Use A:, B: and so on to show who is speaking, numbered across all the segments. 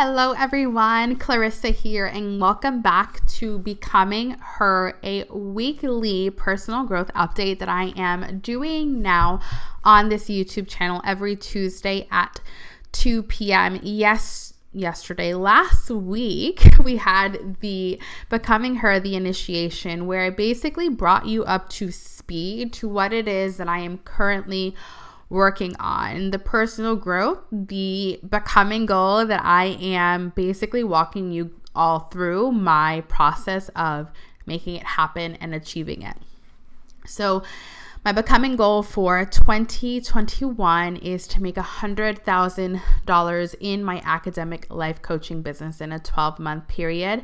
A: Hello everyone, Clarissa here, and welcome back to Becoming Her, a weekly personal growth update that I am doing now on this YouTube channel every Tuesday at 2 p.m. Last week, we had the Becoming Her, the initiation, where I basically brought you up to speed to what it is that I am currently working on, the personal growth, the becoming goal that I am basically walking you all through my process of making it happen and achieving it. So my becoming goal for 2021 is to make $100,000 in my academic life coaching business in a 12-month period.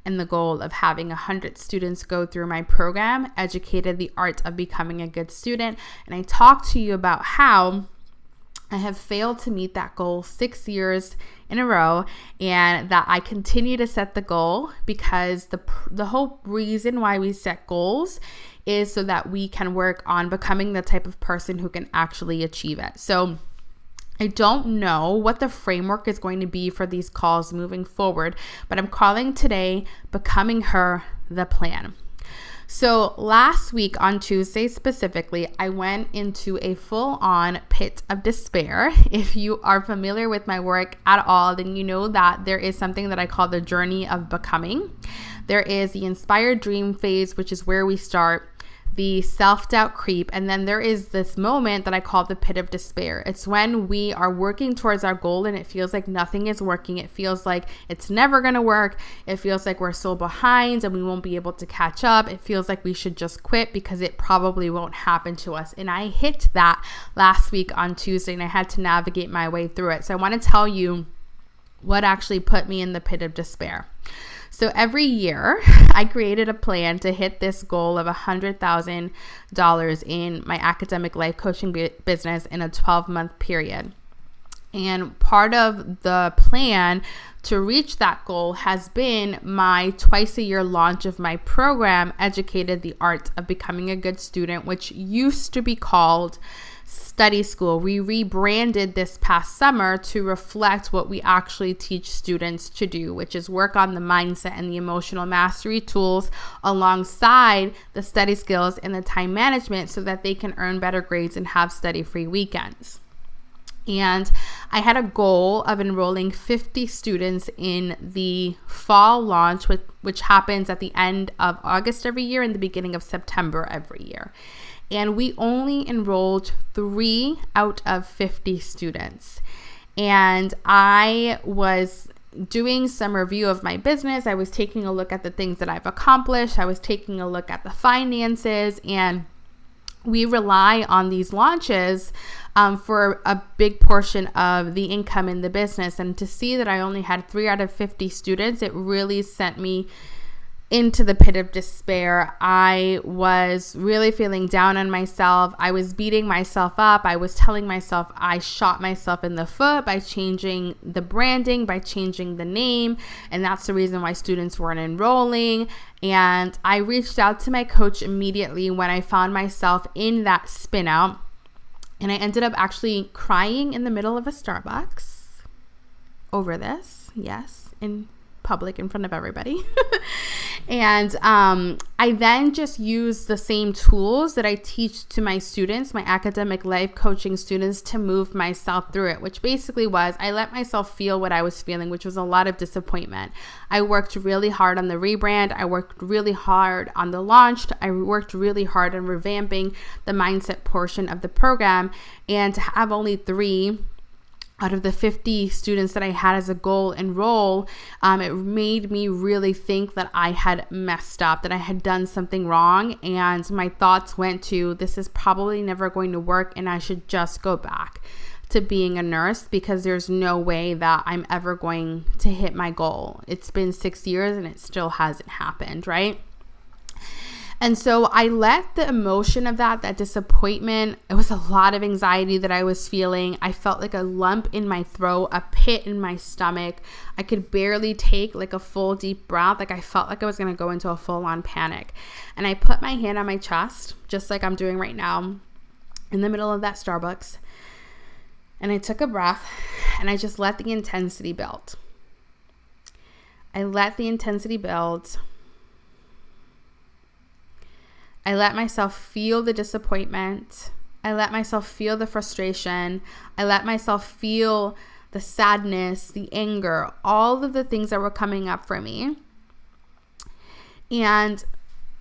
A: And the goal of having 100 students go through my program, Educated the Art of Becoming a Good Student. And I talked to you about how I have failed to meet that goal 6 years in a row, and that I continue to set the goal because the whole reason why we set goals is so that we can work on becoming the type of person who can actually achieve it. So I don't know what the framework is going to be for these calls moving forward, but I'm calling today Becoming Her, the plan. So last week on Tuesday specifically, I went into a full-on pit of despair. If you are familiar with my work at all, then you know that there is something that I call the journey of becoming. There is the inspired dream phase, which is where we start, the self-doubt creep, and then there is this moment that I call the pit of despair. It's when we are working towards our goal and it feels like nothing is working. It feels like it's never going to work. It feels like we're so behind and we won't be able to catch up. It feels like we should just quit because it probably won't happen to us. And I hit that last week on Tuesday and I had to navigate my way through it. So I want to tell you what actually put me in the pit of despair. So every year, I created a plan to hit this goal of $100,000 in my academic life coaching business in a 12-month period. And part of the plan to reach that goal has been my twice-a-year launch of my program, Educated the Art of Becoming a Good Student, which used to be called Study School. We rebranded this past summer to reflect what we actually teach students to do, which is work on the mindset and the emotional mastery tools alongside the study skills and the time management so that they can earn better grades and have study-free weekends. And I had a goal of enrolling 50 students in the fall launch, which happens at the end of August every year and the beginning of September every year. And we only enrolled 3 out of 50 students. And I was doing some review of my business. I was taking a look at the things that I've accomplished. I was taking a look at the finances, and we rely on these launches for a big portion of the income in the business. And to see that I only had 3 out of 50 students, it really sent me into the pit of despair. I was really feeling down on myself. I was beating myself up. I was telling myself I shot myself in the foot by changing the branding, by changing the name, and that's the reason why students weren't enrolling. And I reached out to my coach immediately when I found myself in that spin out, and I ended up actually crying in the middle of a Starbucks over this, yes, in public in front of everybody. And I then just used the same tools that I teach to my students, my academic life coaching students, to move myself through it, which basically was I let myself feel what I was feeling, which was a lot of disappointment. I worked really hard on the rebrand. I worked really hard on the launch. I worked really hard on revamping the mindset portion of the program, and to have only 3 out of the 50 students that I had as a goal enroll, it made me really think that I had messed up, that I had done something wrong. And my thoughts went to, this is probably never going to work and I should just go back to being a nurse because there's no way that I'm ever going to hit my goal. It's been 6 years and it still hasn't happened, right? And so I let the emotion of that disappointment, it was a lot of anxiety that I was feeling. I felt like a lump in my throat, a pit in my stomach. I could barely take like a full deep breath. Like I felt like I was going to go into a full-on panic. And I put my hand on my chest, just like I'm doing right now, in the middle of that Starbucks. And I took a breath and I just let the intensity build. I let the intensity build. I let myself feel the disappointment. I let myself feel the frustration. I let myself feel the sadness, the anger, all of the things that were coming up for me. And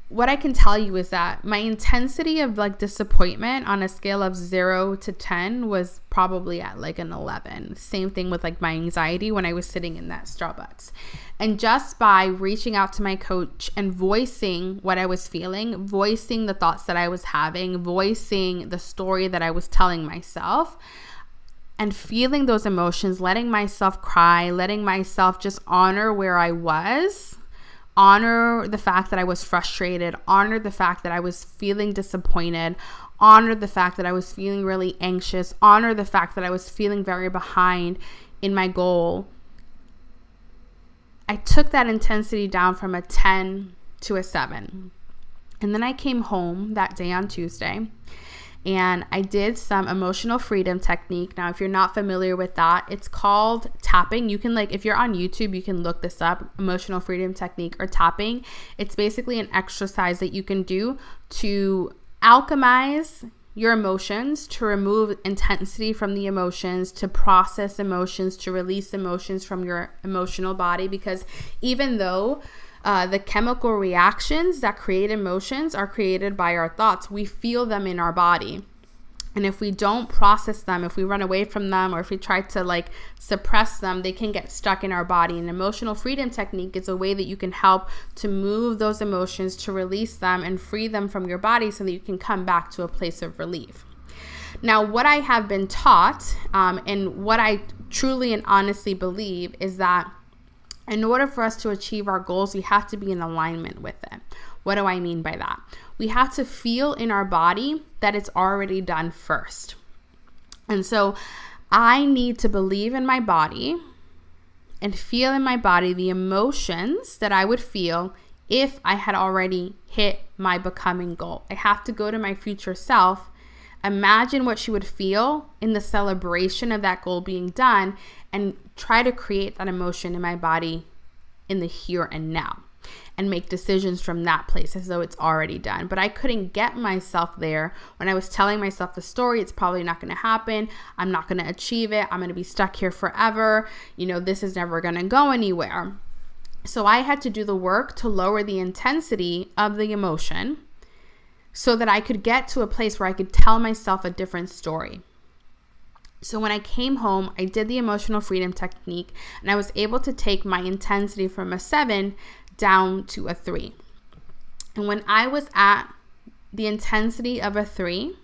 A: what I can tell you is that my intensity of like disappointment on a scale of 0 to 10 was probably at like an 11. Same thing with like my anxiety when I was sitting in that Starbucks. And just by reaching out to my coach and voicing what I was feeling, voicing the thoughts that I was having, voicing the story that I was telling myself, and feeling those emotions, letting myself cry, letting myself just honor where I was, honor the fact that I was frustrated, honor the fact that I was feeling disappointed, honor the fact that I was feeling really anxious, honor the fact that I was feeling very behind in my goal. I took that intensity down from a 10 to a 7. And then I came home that day on Tuesday and I did some emotional freedom technique. Now, if you're not familiar with that, it's called tapping. You can if you're on YouTube, you can look this up, emotional freedom technique or tapping. It's basically an exercise that you can do to alchemize your emotions, to remove intensity from the emotions, to process emotions, to release emotions from your emotional body. Because even though the chemical reactions that create emotions are created by our thoughts, we feel them in our body. And if we don't process them, if we run away from them, or if we try to suppress them, they can get stuck in our body. And emotional freedom technique is a way that you can help to move those emotions, to release them and free them from your body so that you can come back to a place of relief. Now, what I have been taught and what I truly and honestly believe is that in order for us to achieve our goals, we have to be in alignment with it. What do I mean by that? We have to feel in our body that it's already done first. And so I need to believe in my body and feel in my body the emotions that I would feel if I had already hit my becoming goal. I have to go to my future self, imagine what she would feel in the celebration of that goal being done, and try to create that emotion in my body in the here and now and make decisions from that place as though it's already done. But I couldn't get myself there when I was telling myself the story. It's probably not going to happen. I'm not going to achieve it. I'm going to be stuck here forever. This is never going to go anywhere. So I had to do the work to lower the intensity of the emotion so that I could get to a place where I could tell myself a different story. So when I came home, I did the emotional freedom technique and I was able to take my intensity from a 7 down to a 3. And when I was at the intensity of a 3,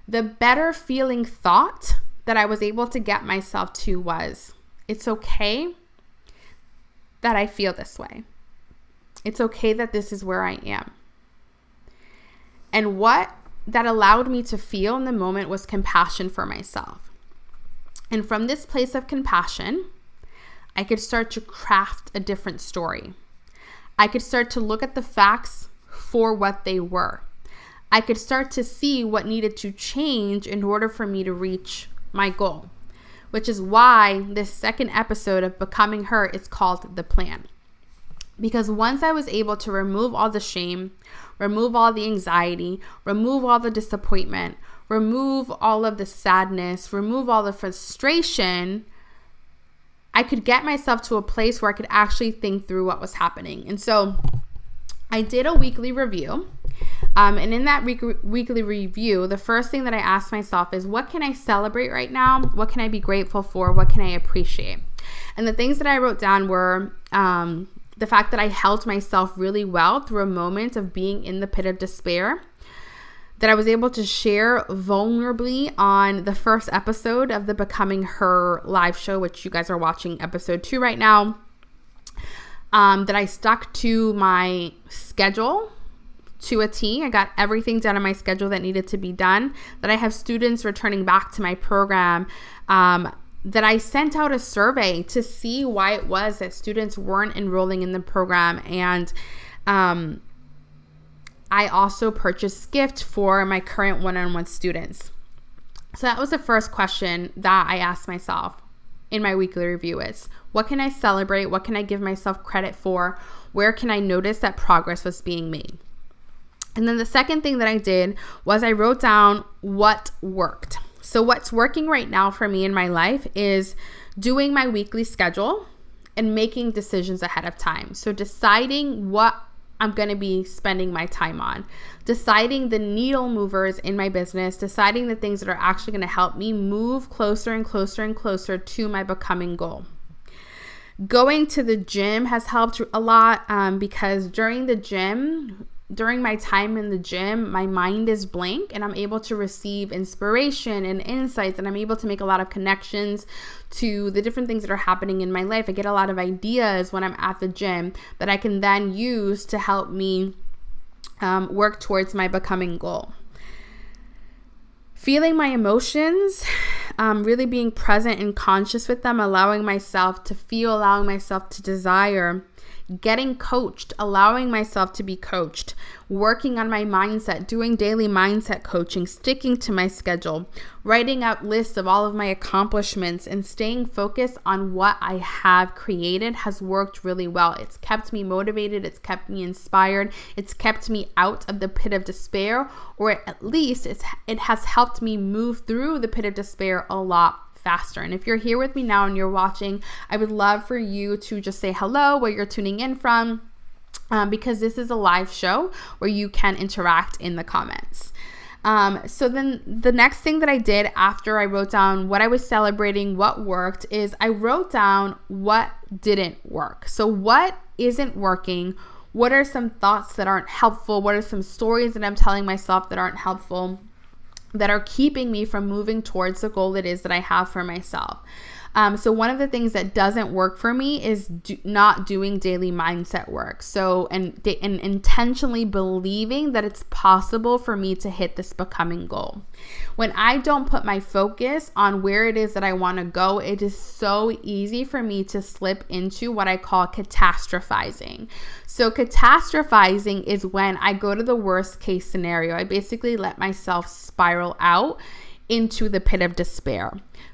A: the better feeling thought that I was able to get myself to was, it's okay that I feel this way. It's okay that this is where I am. And what that allowed me to feel in the moment was compassion for myself. And from this place of compassion, I could start to craft a different story. I could start to look at the facts for what they were. I could start to see what needed to change in order for me to reach my goal, which is why this second episode of Becoming Her is called The Plan. Because once I was able to remove all the shame, remove all the anxiety, remove all the disappointment, remove all of the sadness, remove all the frustration, I could get myself to a place where I could actually think through what was happening. And so I did a weekly review. And in that weekly review, the first thing that I asked myself is, what can I celebrate right now? What can I be grateful for? What can I appreciate? And the things that I wrote down were the fact that I held myself really well through a moment of being in the pit of despair, that I was able to share vulnerably on the first episode of the Becoming Her live show, which you guys are watching episode 2 right now, that I stuck to my schedule to a T. I got everything done on my schedule that needed to be done, that I have students returning back to my program, that I sent out a survey to see why it was that students weren't enrolling in the program. And I also purchased gift for my current one-on-one students. So that was the first question that I asked myself. in my weekly review is. What can I celebrate? What can I give myself credit for? Where can I notice that progress was being made? And then the second thing that I did was I wrote down what worked. So what's working right now for me in my life is doing my weekly schedule and making decisions ahead of time. So deciding what I'm going to be spending my time on, deciding the needle movers in my business, deciding the things that are actually going to help me move closer and closer and closer to my becoming goal. Going to the gym has helped a lot because during my time in the gym, my mind is blank and I'm able to receive inspiration and insights, and I'm able to make a lot of connections to the different things that are happening in my life. I get a lot of ideas when I'm at the gym that I can then use to help me work towards my becoming goal. Feeling my emotions, really being present and conscious with them, allowing myself to feel, allowing myself to desire, getting coached, allowing myself to be coached, working on my mindset, doing daily mindset coaching, sticking to my schedule, writing out lists of all of my accomplishments, and staying focused on what I have created has worked really well. It's kept me motivated. It's kept me inspired. It's kept me out of the pit of despair, or at least it has helped me move through the pit of despair a lot faster. And if you're here with me now and you're watching, I would love for you to just say hello, where you're tuning in from, because this is a live show where you can interact in the comments. So then the next thing that I did after I wrote down what I was celebrating, what worked, is I wrote down what didn't work. So what isn't working? What are some thoughts that aren't helpful? What are some stories that I'm telling myself that aren't helpful, that are keeping me from moving towards the goal it is that I have for myself? So one of the things that doesn't work for me is not doing daily mindset work. So, and intentionally believing that it's possible for me to hit this becoming goal. When I don't put my focus on where it is that I want to go, it is so easy for me to slip into what I call catastrophizing. So catastrophizing is when I go to the worst case scenario. I basically let myself spiral out into the pit of despair.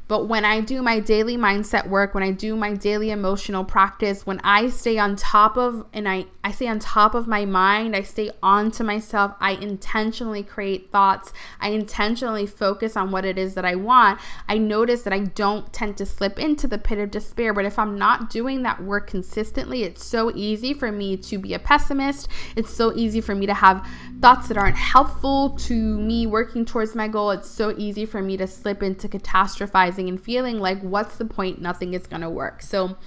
A: But when I do my daily mindset work, when I do my daily emotional practice, when I stay on top of, and I stay on top of my mind, I stay on to myself, I intentionally create thoughts, I intentionally focus on what it is that I want, I notice that I don't tend to slip into the pit of despair. But if I'm not doing that work consistently, it's so easy for me to be a pessimist. It's so easy for me to have thoughts that aren't helpful to me working towards my goal. It's so easy for me to slip into catastrophizing and feeling like, what's the point? Nothing is going to work. So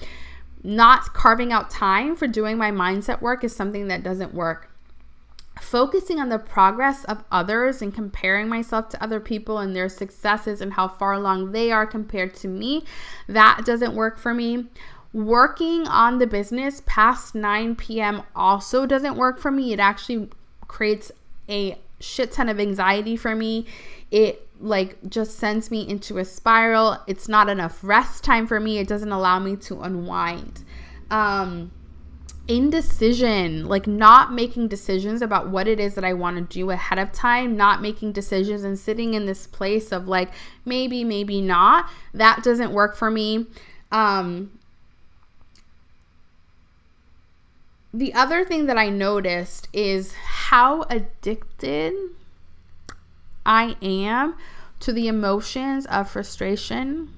A: not carving out time for doing my mindset work is something that doesn't work. Focusing on the progress of others and comparing myself to other people and their successes and how far along they are compared to me, that doesn't work for me. Working on the business past 9 p.m. also doesn't work for me. It actually creates a shit ton of anxiety for me. It just sends me into a spiral. It's not enough rest time for me. It doesn't allow me to unwind. Indecision, not making decisions about what it is that I want to do ahead of time, not making decisions and sitting in this place of maybe, maybe not. That doesn't work for me. The other thing that I noticed is how addicted I am to the emotions of frustration,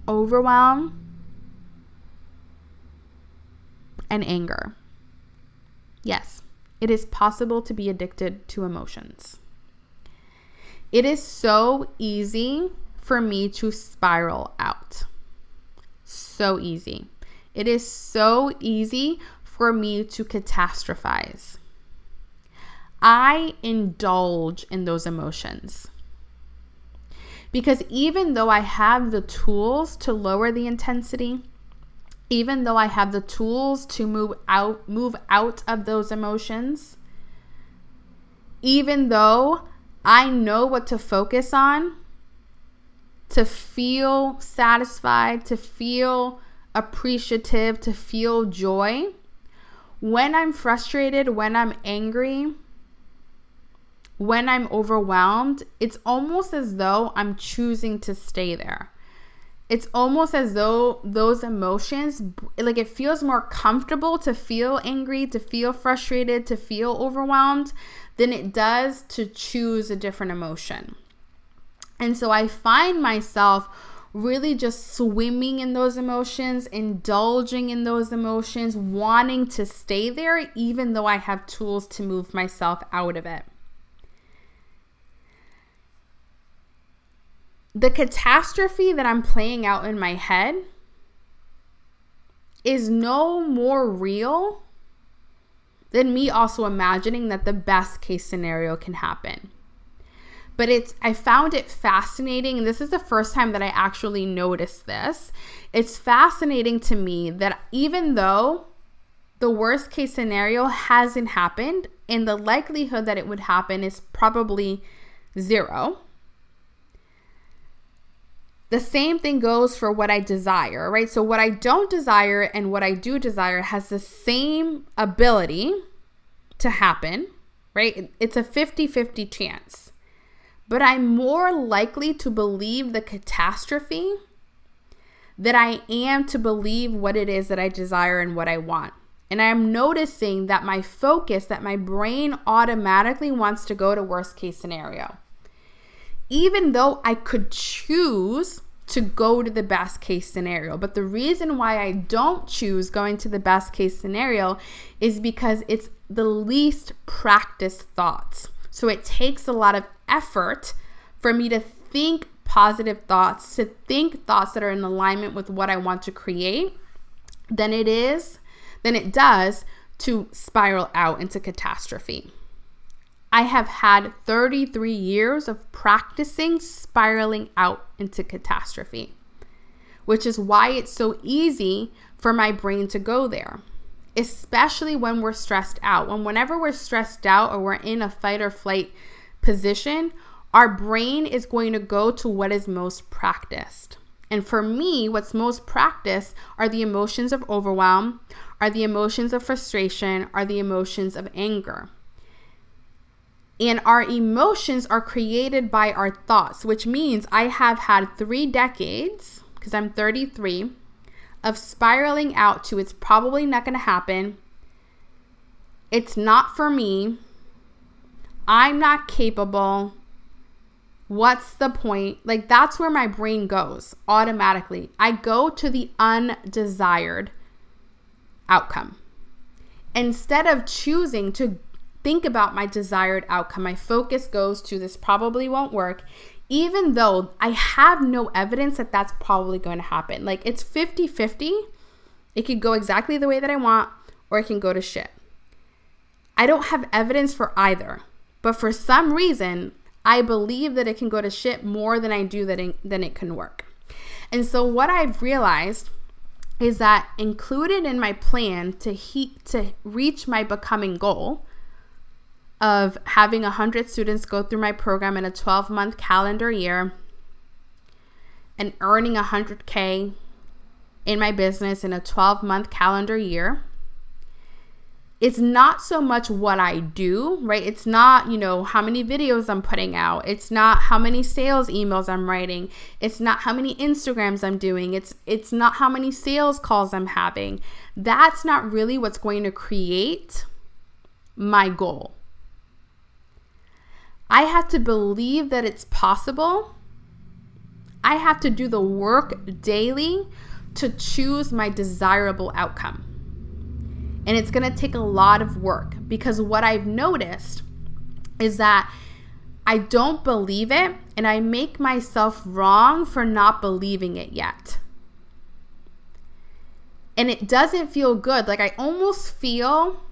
A: overwhelm, and anger. Yes, it is possible to be addicted to emotions. It is so easy for me to spiral out. So easy. It is so easy for me to catastrophize. I indulge in those emotions because even though I have the tools to lower the intensity, even though I have the tools to move out of those emotions, even though I know what to focus on to feel satisfied, to feel appreciative, to feel joy, when I'm frustrated, when I'm angry, when I'm overwhelmed, it's almost as though I'm choosing to stay there. it's almost as though those emotions, like it feels more comfortable to feel angry, to feel frustrated, to feel overwhelmed than it does to choose a different emotion. And so I find myself really just swimming in those emotions, indulging in those emotions, wanting to stay there, even though I have tools to move myself out of it. The catastrophe that I'm playing out in my head is no more real than me also imagining that the best case scenario can happen. But I found it fascinating, and this is the first time that I actually noticed this. It's fascinating to me that even though the worst case scenario hasn't happened, and the likelihood that it would happen is probably 0, the same thing goes for what I desire, right? So what I don't desire and what I do desire has the same ability to happen, right? It's a 50-50 chance. But I'm more likely to believe the catastrophe than I am to believe what it is that I desire and what I want. And I'm noticing that my focus, that my brain automatically wants to go to worst case scenario. Even though I could choose to go to the best case scenario. But the reason why I don't choose going to the best case scenario is because it's the least practiced thoughts. So it takes a lot of effort for me to think positive thoughts, to think thoughts that are in alignment with what I want to create, than it does to spiral out into catastrophe. I have had 33 years of practicing spiraling out into catastrophe, which is why it's so easy for my brain to go there, especially when we're stressed out. Whenever we're stressed out or we're in a fight or flight position, our brain is going to go to what is most practiced. And for me, what's most practiced are the emotions of overwhelm, are the emotions of frustration, are the emotions of anger. And our emotions are created by our thoughts, which means I have had 3 decades, because I'm 33, of spiraling out to it's probably not going to happen. It's not for me. I'm not capable. What's the point? Like, that's where my brain goes automatically. I go to the undesired outcome. Instead of choosing to think about my desired outcome, my focus goes to this probably won't work, even though I have no evidence that that's probably going to happen. Like, it's 50-50. It could go exactly the way that I want, or it can go to shit. I don't have evidence for either, but for some reason, I believe that it can go to shit more than I do than it can work. And so what I've realized is that included in my plan to reach my becoming goal of having 100 students go through my program in a 12-month calendar year and earning $100K in my business in a 12-month calendar year, it's not so much what I do, right? It's not, how many videos I'm putting out. It's not how many sales emails I'm writing. It's not how many Instagrams I'm doing. It's not how many sales calls I'm having. That's not really what's going to create my goal. I have to believe that it's possible. I have to do the work daily to choose my desirable outcome. And it's going to take a lot of work, because what I've noticed is that I don't believe it, and I make myself wrong for not believing it yet. And it doesn't feel good. Like, I almost feel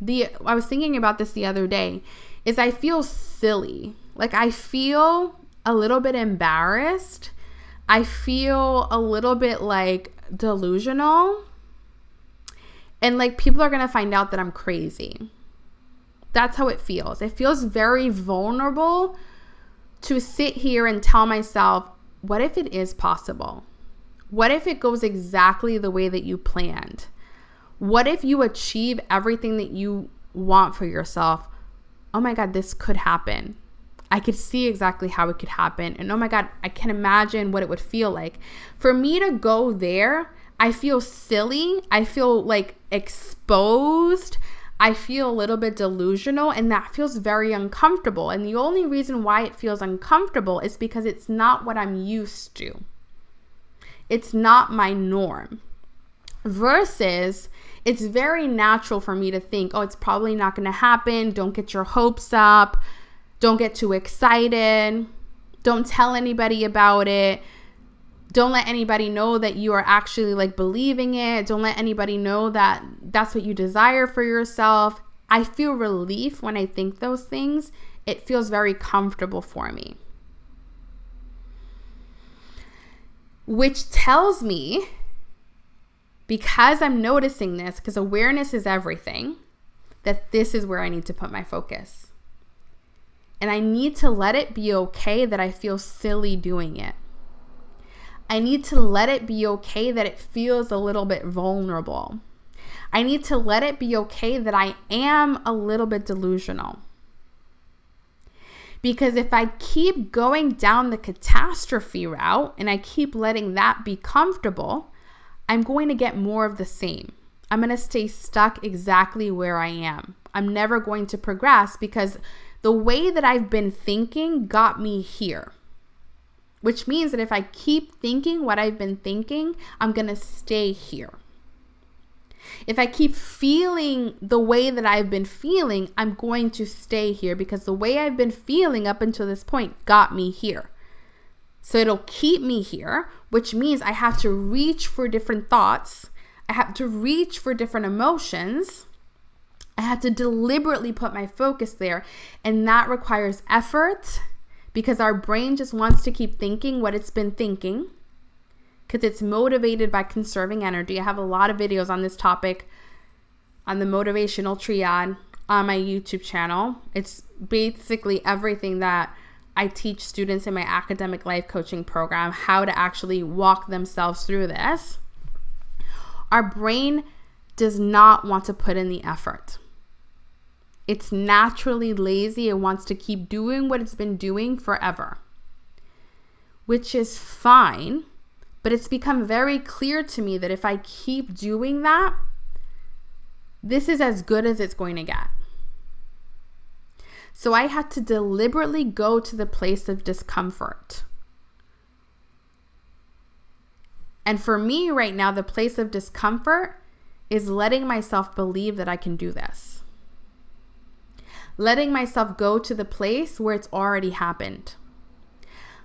A: I was thinking about this the other day, is I feel silly. Like, I feel a little bit embarrassed. I feel a little bit like delusional. And like, people are going to find out that I'm crazy. That's how it feels. It feels very vulnerable to sit here and tell myself, what if it is possible? What if it goes exactly the way that you planned? What if you achieve everything that you want for yourself? Oh my God, this could happen. I could see exactly how it could happen. And oh my God, I can imagine what it would feel like. For me to go there, I feel silly. I feel like exposed. I feel a little bit delusional, and that feels very uncomfortable. And the only reason why it feels uncomfortable is because it's not what I'm used to. It's not my norm. Versus, it's very natural for me to think, oh, it's probably not going to happen. Don't get your hopes up. Don't get too excited. Don't tell anybody about it. Don't let anybody know that you are actually like believing it. Don't let anybody know that that's what you desire for yourself. I feel relief when I think those things. It feels very comfortable for me. Which tells me, because I'm noticing this, because awareness is everything, that this is where I need to put my focus. And I need to let it be okay that I feel silly doing it. I need to let it be okay that it feels a little bit vulnerable. I need to let it be okay that I am a little bit delusional. Because if I keep going down the catastrophe route and I keep letting that be comfortable, I'm going to get more of the same. I'm going to stay stuck exactly where I am. I'm never going to progress because the way that I've been thinking got me here. Which means that if I keep thinking what I've been thinking, I'm going to stay here. If I keep feeling the way that I've been feeling, I'm going to stay here because the way I've been feeling up until this point got me here. So it'll keep me here, which means I have to reach for different thoughts. I have to reach for different emotions. I have to deliberately put my focus there. And that requires effort because our brain just wants to keep thinking what it's been thinking because it's motivated by conserving energy. I have a lot of videos on this topic on the motivational triad on my YouTube channel. It's basically everything that I teach students in my academic life coaching program, how to actually walk themselves through this. Our brain does not want to put in the effort. It's naturally lazy. It wants to keep doing what it's been doing forever, which is fine. But it's become very clear to me that if I keep doing that, this is as good as it's going to get. So I had to deliberately go to the place of discomfort. And for me right now, the place of discomfort is letting myself believe that I can do this. Letting myself go to the place where it's already happened.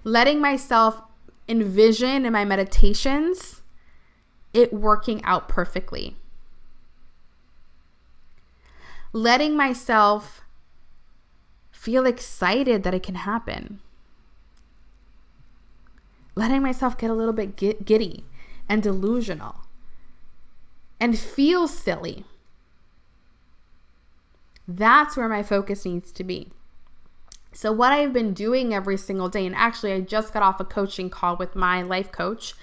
A: Letting myself envision in my meditations it working out perfectly. Letting myself feel excited that it can happen. Letting myself get a little bit giddy and delusional and feel silly. That's where my focus needs to be. So what I've been doing every single day, and actually I just got off a coaching call with my life coach,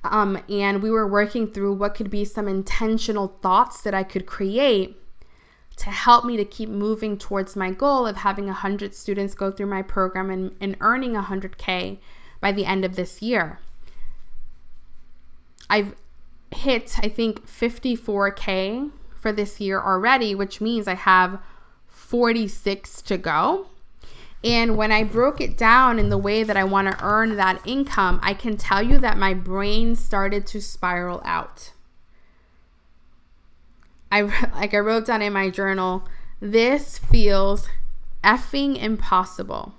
A: and we were working through what could be some intentional thoughts that I could create to help me to keep moving towards my goal of having 100 students go through my program and earning 100K by the end of this year. I've hit, I think, 54K for this year already, which means I have 46 to go. And when I broke it down in the way that I want to earn that income, I can tell you that my brain started to spiral out. I wrote down in my journal, this feels effing impossible.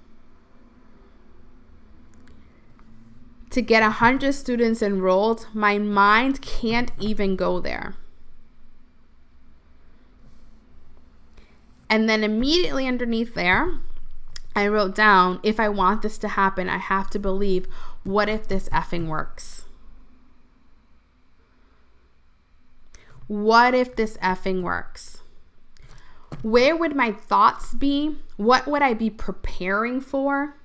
A: To get 100 students enrolled, my mind can't even go there. And then immediately underneath there, I wrote down, if I want this to happen, I have to believe, what if this effing works? What if this effing works? Where would my thoughts be? What would I be preparing for?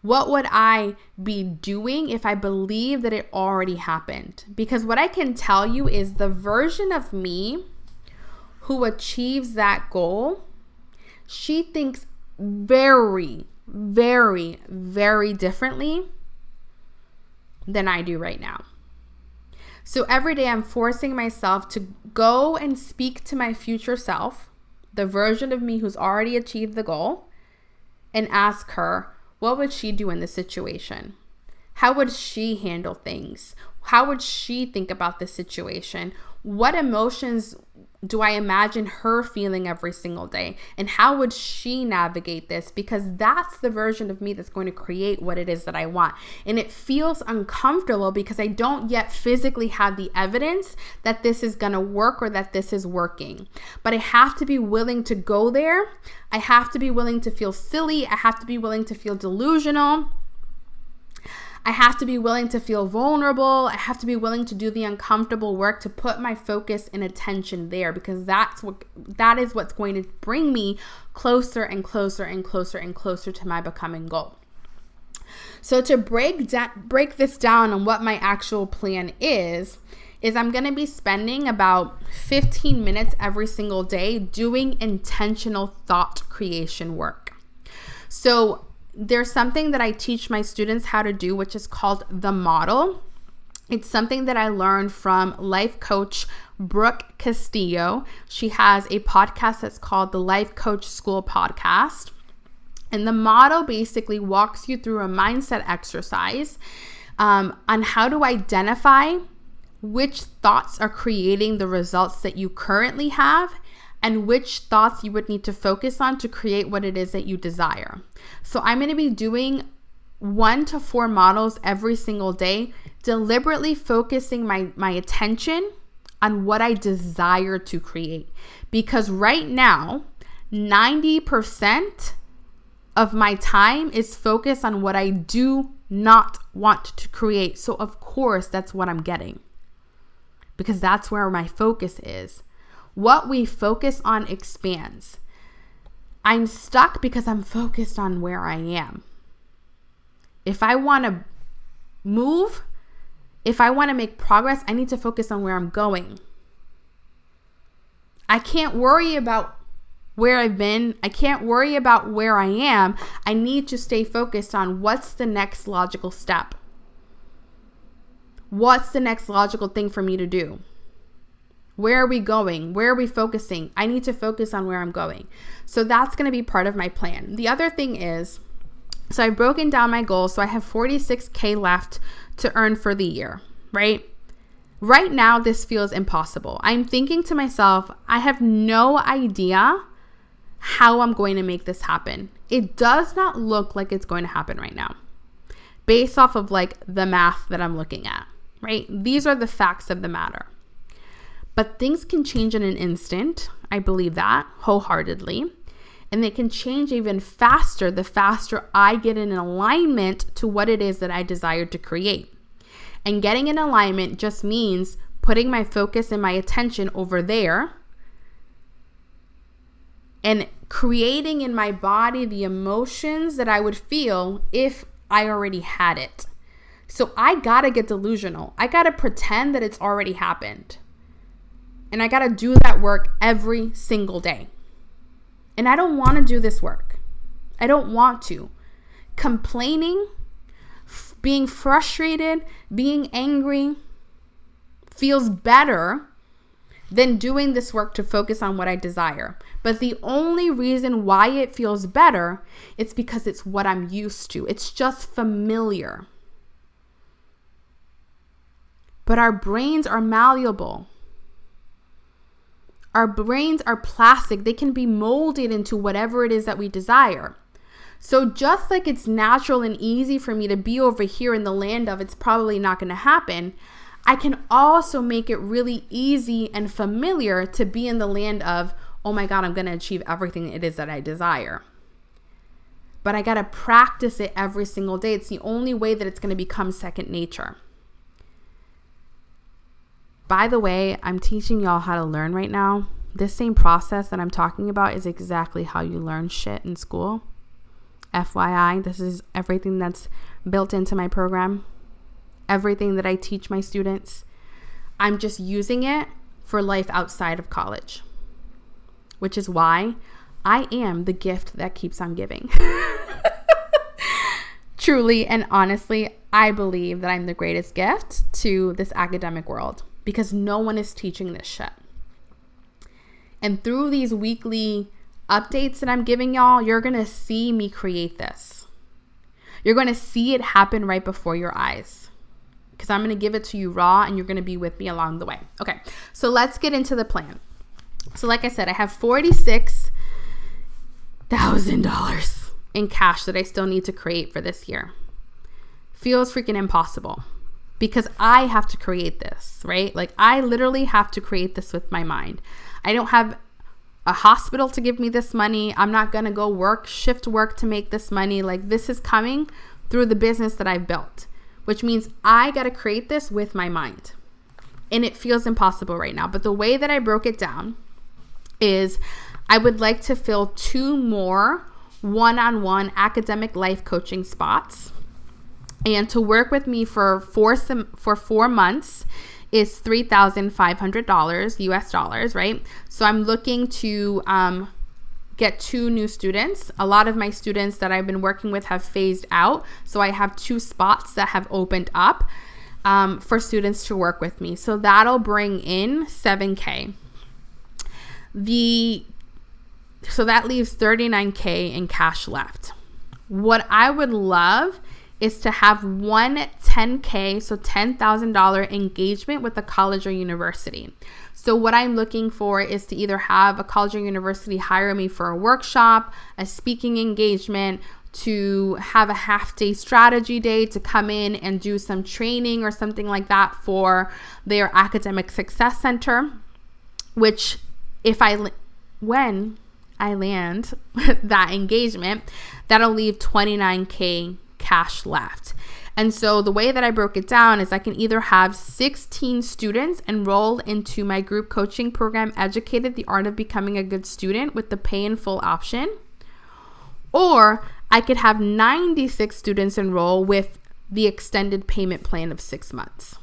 A: What would I be doing if I believe that it already happened? Because what I can tell you is the version of me who achieves that goal, she thinks very very, very differently than I do right now. So every day I'm forcing myself to go and speak to my future self, the version of me who's already achieved the goal, and ask her, what would she do in this situation? How would she handle things? How would she think about the situation? What emotions do I imagine her feeling every single day? And how would she navigate this? Because that's the version of me that's going to create what it is that I want. And it feels uncomfortable because I don't yet physically have the evidence that this is going to work or that this is working. But I have to be willing to go there. I have to be willing to feel silly. I have to be willing to feel delusional. I have to be willing to feel vulnerable. I have to be willing to do the uncomfortable work to put my focus and attention there, because that is what's going to bring me closer and closer and closer and closer to my becoming goal. So to break this down on what my actual plan is I'm going to be spending about 15 minutes every single day doing intentional thought creation work. So there's something that I teach my students how to do, which is called the model. It's something that I learned from life coach Brooke Castillo. She has a podcast that's called the Life Coach School Podcast. And the model basically walks you through a mindset exercise on how to identify which thoughts are creating the results that you currently have, and which thoughts you would need to focus on to create what it is that you desire. So I'm going to be doing 1 to 4 models every single day, deliberately focusing my attention on what I desire to create. Because right now, 90% of my time is focused on what I do not want to create. So of course, that's what I'm getting, because that's where my focus is. What we focus on expands. I'm stuck because I'm focused on where I am. If I want to move, if I want to make progress, I need to focus on where I'm going. I can't worry about where I've been. I can't worry about where I am. I need to stay focused on what's the next logical step. What's the next logical thing for me to do? Where are we going? Where are we focusing? I need to focus on where I'm going. So that's going to be part of my plan. The other thing is, so I've broken down my goals. So I have $46,000 left to earn for the year, right? Right now, this feels impossible. I'm thinking to myself, I have no idea how I'm going to make this happen. It does not look like it's going to happen right now, based off of like the math that I'm looking at, right? These are the facts of the matter. But things can change in an instant. I believe that wholeheartedly. And they can change even faster the faster I get in alignment to what it is that I desire to create. And getting in alignment just means putting my focus and my attention over there and creating in my body the emotions that I would feel if I already had it. So I gotta get delusional. I gotta pretend that it's already happened. And I got to do that work every single day. And I don't want to do this work. I don't want to. Complaining, being frustrated, being angry feels better than doing this work to focus on what I desire. But the only reason why it feels better, it's because it's what I'm used to. It's just familiar. But our brains are malleable. Our brains are plastic. They can be molded into whatever it is that we desire. So just like it's natural and easy for me to be over here in the land of it's probably not going to happen, I can also make it really easy and familiar to be in the land of, oh my God, I'm going to achieve everything it is that I desire. But I got to practice it every single day. It's the only way that it's going to become second nature. By the way, I'm teaching y'all how to learn right now. This same process that I'm talking about is exactly how you learn shit in school. FYI, this is everything that's built into my program. Everything that I teach my students. I'm just using it for life outside of college. Which is why I am the gift that keeps on giving. Truly and honestly, I believe that I'm the greatest gift to this academic world because no one is teaching this shit. And through these weekly updates that I'm giving y'all, you're going to see me create this. You're going to see it happen right before your eyes because I'm going to give it to you raw and you're going to be with me along the way. Okay, so let's get into the plan. So like I said, I have $46,000 in cash that I still need to create for this year. Feels freaking impossible because I have to create this, right? Like I literally have to create this with my mind. I don't have a hospital to give me this money. I'm not going to go shift work to make this money. Like this is coming through the business that I've built, which means I got to create this with my mind. And it feels impossible right now. But the way that I broke it down is I would like to fill 2 more one-on-one academic life coaching spots. And to work with me for 4 months is $3,500 US dollars, right? So I'm looking to get 2 new students. A lot of my students that I've been working with have phased out. So I have 2 spots that have opened up for students to work with me. So that'll bring in $7,000. So that leaves $39,000 in cash left. What I would love is to have one $10,000, so $10,000 engagement with a college or university. So what I'm looking for is to either have a college or university hire me for a workshop, a speaking engagement, to have a half-day strategy day to come in and do some training or something like that for their academic success center, which when I land that engagement, that'll leave $29,000 cash left. And so the way that I broke it down is I can either have 16 students enroll into my group coaching program, Educated the Art of Becoming a Good Student, with the pay in full option, or I could have 96 students enroll with the extended payment plan of 6 months.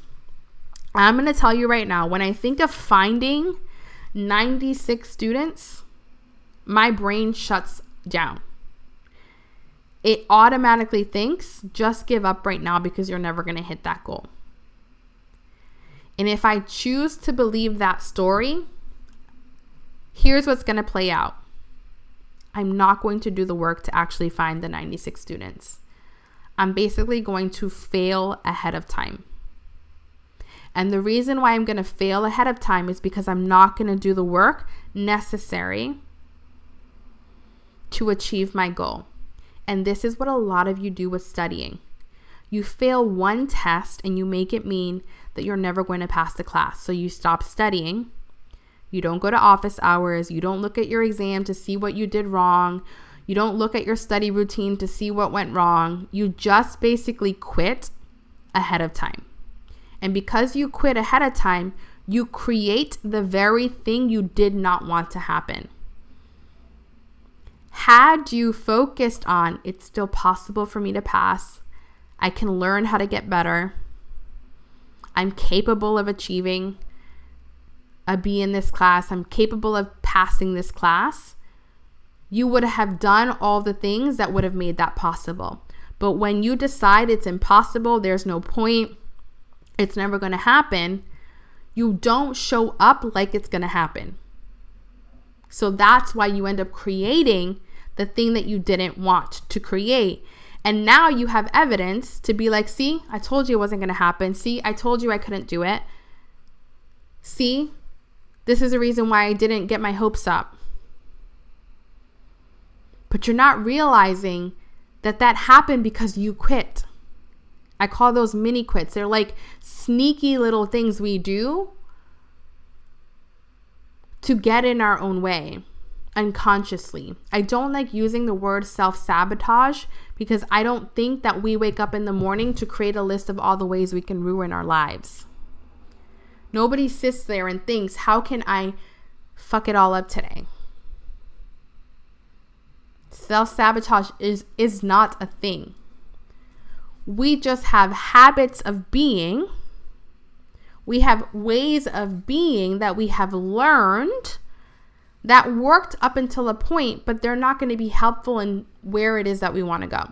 A: I'm going to tell you right now, when I think of finding 96 students, my brain shuts down. It automatically thinks, just give up right now because you're never going to hit that goal. And if I choose to believe that story, here's what's going to play out. I'm not going to do the work to actually find the 96 students. I'm basically going to fail ahead of time. And the reason why I'm going to fail ahead of time is because I'm not going to do the work necessary to achieve my goal. And this is what a lot of you do with studying. You fail one test and you make it mean that you're never going to pass the class. So you stop studying. You don't go to office hours. You don't look at your exam to see what you did wrong. You don't look at your study routine to see what went wrong. You just basically quit ahead of time. And because you quit ahead of time, you create the very thing you did not want to happen. Had you focused on, it's still possible for me to pass, I can learn how to get better, I'm capable of achieving a B in this class, I'm capable of passing this class, you would have done all the things that would have made that possible. But when you decide it's impossible, there's no point, it's never going to happen, you don't show up like it's going to happen. So that's why you end up creating the thing that you didn't want to create. And now you have evidence to be like, see, I told you it wasn't going to happen. See, I told you I couldn't do it. See, this is the reason why I didn't get my hopes up. But you're not realizing that happened because you quit. I call those mini quits. They're like sneaky little things we do to get in our own way unconsciously. I don't like using the word self-sabotage because I don't think that we wake up in the morning to create a list of all the ways we can ruin our lives. Nobody sits there and thinks, how can I fuck it all up today? Self-sabotage is not a thing. We just have habits of being. We have ways of being that we have learned that worked up until a point, but they're not going to be helpful in where it is that we want to go.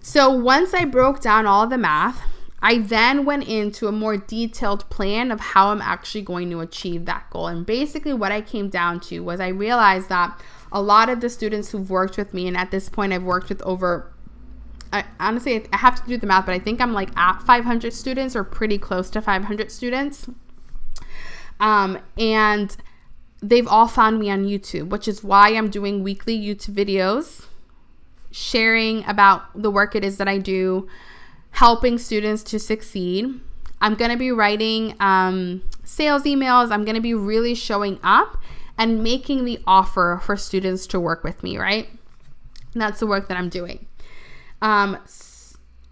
A: So once I broke down all the math, I then went into a more detailed plan of how I'm actually going to achieve that goal. And basically what I came down to was I realized that a lot of the students who've worked with me, and at this point I've worked with over, honestly, I have to do the math, but I think I'm like at 500 students or pretty close to 500 students. And they've all found me on YouTube, which is why I'm doing weekly YouTube videos, sharing about the work it is that I do, helping students to succeed. I'm going to be writing sales emails. I'm going to be really showing up and making the offer for students to work with me, right? And that's the work that I'm doing.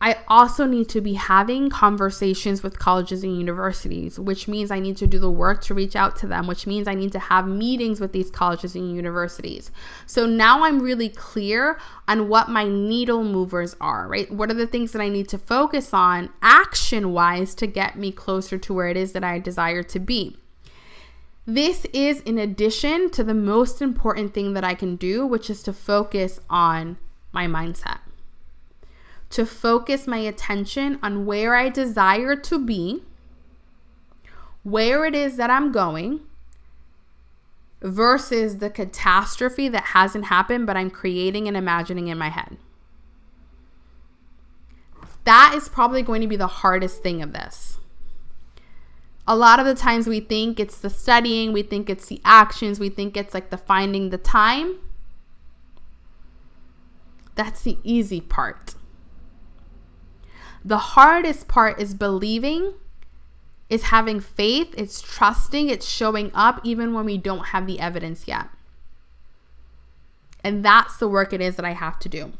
A: I also need to be having conversations with colleges and universities, which means I need to do the work to reach out to them, which means I need to have meetings with these colleges and universities. So now I'm really clear on what my needle movers are, right? What are the things that I need to focus on action-wise to get me closer to where it is that I desire to be? This is in addition to the most important thing that I can do, which is to focus on my mindset. To focus my attention on where I desire to be, where it is that I'm going, versus the catastrophe that hasn't happened, but I'm creating and imagining in my head. That is probably going to be the hardest thing of this. A lot of the times we think it's the studying, we think it's the actions, we think it's like the finding the time. That's the easy part. The hardest part is believing, is having faith, it's trusting, it's showing up even when we don't have the evidence yet. And that's the work it is that I have to do.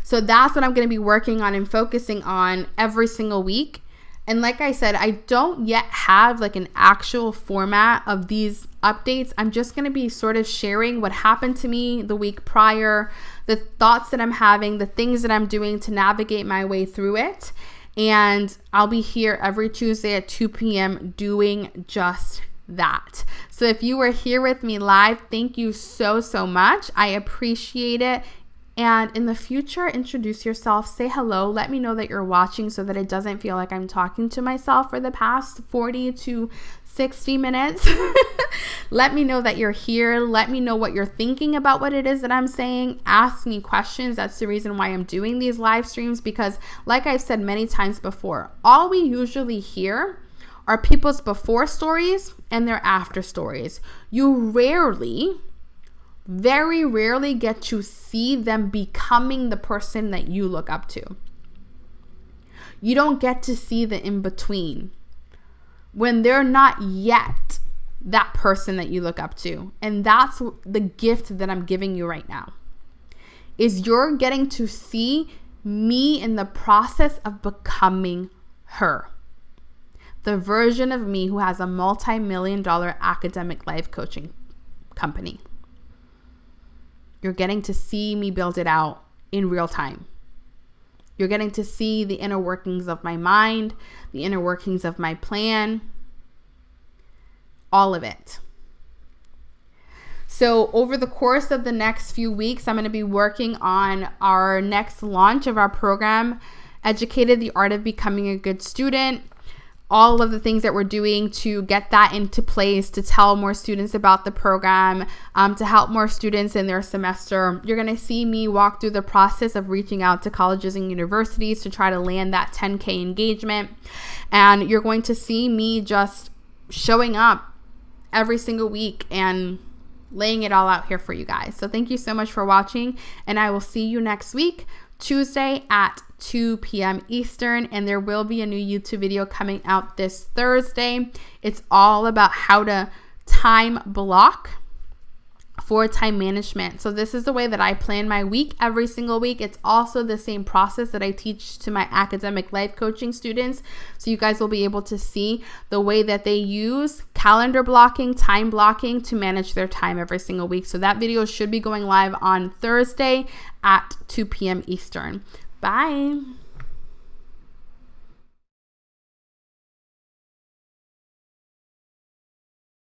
A: So that's what I'm going to be working on and focusing on every single week. And like I said, I don't yet have like an actual format of these updates. I'm just going to be sort of sharing what happened to me the week prior, the thoughts that I'm having, the things that I'm doing to navigate my way through it. And I'll be here every Tuesday at 2 p.m. doing just that. So if you were here with me live, thank you so, so much. I appreciate it. And in the future, introduce yourself, say hello, let me know that you're watching so that it doesn't feel like I'm talking to myself for the past 40 to 60 minutes. Let me know that you're here. Let me know what you're thinking about what it is that I'm saying. Ask me questions. That's the reason why I'm doing these live streams, because like I've said many times before, all we usually hear are people's before stories and their after stories. You very rarely get to see them becoming the person that you look up to. You don't get to see the in-between when they're not yet that person that you look up to. And that's the gift that I'm giving you right now, is you're getting to see me in the process of becoming her. The version of me who has a multi-million-dollar academic life coaching company. You're getting to see me build it out in real time. You're getting to see the inner workings of my mind, the inner workings of my plan, all of it. So over the course of the next few weeks, I'm going to be working on our next launch of our program, Educated: The Art of Becoming a Good Student. All of the things that we're doing to get that into place, to tell more students about the program, to help more students in their semester. You're going to see me walk through the process of reaching out to colleges and universities to try to land that 10K engagement. And you're going to see me just showing up every single week and laying it all out here for you guys. So thank you so much for watching, and I will see you next week, Tuesday at 2 p.m. Eastern, and there will be a new YouTube video coming out this Thursday. It's all about how to time block for time management. So this is the way that I plan my week every single week. It's also the same process that I teach to my academic life coaching students. So you guys will be able to see the way that they use calendar blocking, time blocking to manage their time every single week. So that video should be going live on Thursday at 2 p.m. Eastern. Bye.